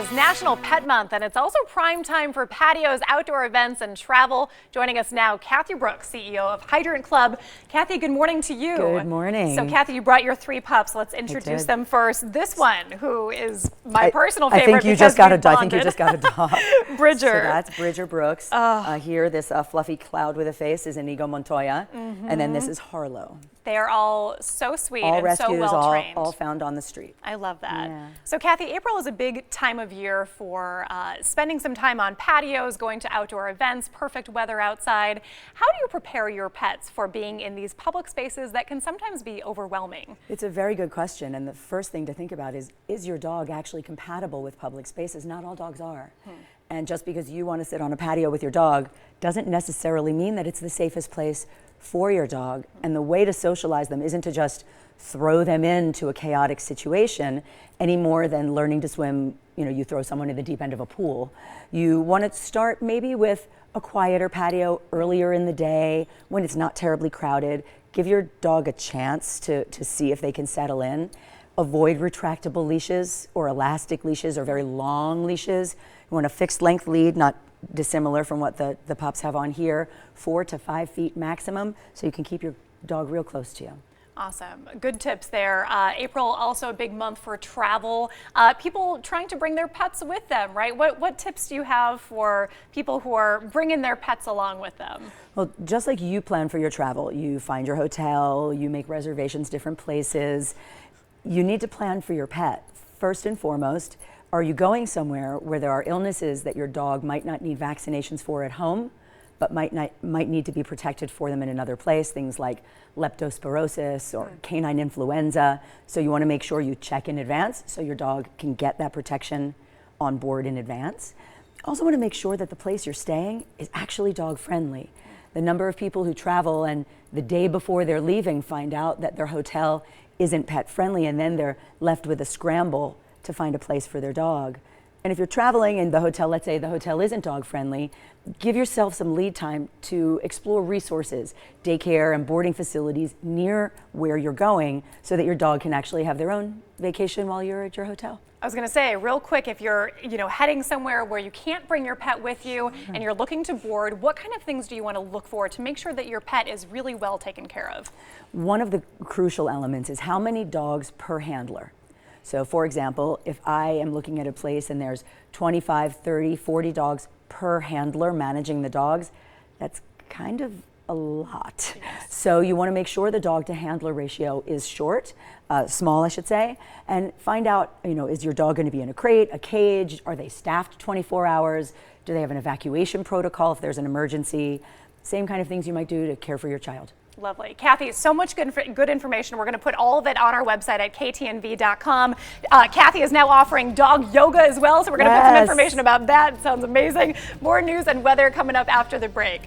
is National Pet Month, and it's also prime time for patios, outdoor events, and travel. Joining us now, Cathy Brooks, CEO of Hydrant Club. Cathy, good morning to you. Good morning. So, Cathy, you brought your 3 pups. Let's introduce them first. This one, who is my personal favorite. I think you just got a dog. Bridger. So that's Bridger Brooks. Here, this fluffy cloud with a face is Inigo Montoya, and then this is Harlow. They are all so sweet all and rescues, so well trained. All found on the street. I love that. Yeah. So, Cathy, April is a big time of year for spending some time on patios, going to outdoor events, perfect weather outside. How do you prepare your pets for being in these public spaces that can sometimes be overwhelming? It's a very good question, and the first thing to think about is your dog actually compatible with public spaces? Not all dogs are. And just because you want to sit on a patio with your dog doesn't necessarily mean that it's the safest place for your dog. And the way to socialize them isn't to just throw them into a chaotic situation any more than learning to swim. You throw someone in the deep end of a pool. You want to start maybe with a quieter patio earlier in the day when it's not terribly crowded. Give your dog a chance to see if they can settle in. Avoid retractable leashes or elastic leashes or very long leashes. You want a fixed length lead, not dissimilar from what the pups have on here, 4 to 5 feet maximum, so you can keep your dog real close to you. Awesome. Good tips there. April, also a big month for travel. People trying to bring their pets with them, right? What tips do you have for people who are bringing their pets along with them? Well, just like you plan for your travel, you find your hotel, you make reservations different places, you need to plan for your pet. First and foremost, are you going somewhere where there are illnesses that your dog might not need vaccinations for at home, but might need to be protected for them in another place, things like leptospirosis or canine influenza. So you want to make sure you check in advance so your dog can get that protection on board in advance. Also want to make sure that the place you're staying is actually dog friendly. The number of people who travel and the day before they're leaving find out that their hotel isn't pet friendly, and then they're left with a scramble to find a place for their dog. And if you're traveling and the hotel, let's say the hotel isn't dog friendly, give yourself some lead time to explore resources, daycare and boarding facilities near where you're going so that your dog can actually have their own vacation while you're at your hotel. I was going to say, real quick, if you're heading somewhere where you can't bring your pet with you and you're looking to board, what kind of things do you want to look for to make sure that your pet is really well taken care of? One of the crucial elements is how many dogs per handler. So for example, if I am looking at a place and there's 25, 30, 40 dogs per handler managing the dogs, that's kind of a lot. Yes. So you want to make sure the dog to handler ratio is small I should say, and find out, is your dog going to be in a crate, a cage? Are they staffed 24 hours? Do they have an evacuation protocol if there's an emergency? Same kind of things you might do to care for your child. Lovely. Cathy, so much good information. We're going to put all of it on our website at ktnv.com. Cathy is now offering dog yoga as well, so we're going to put some information about that. It sounds amazing. More news and weather coming up after the break.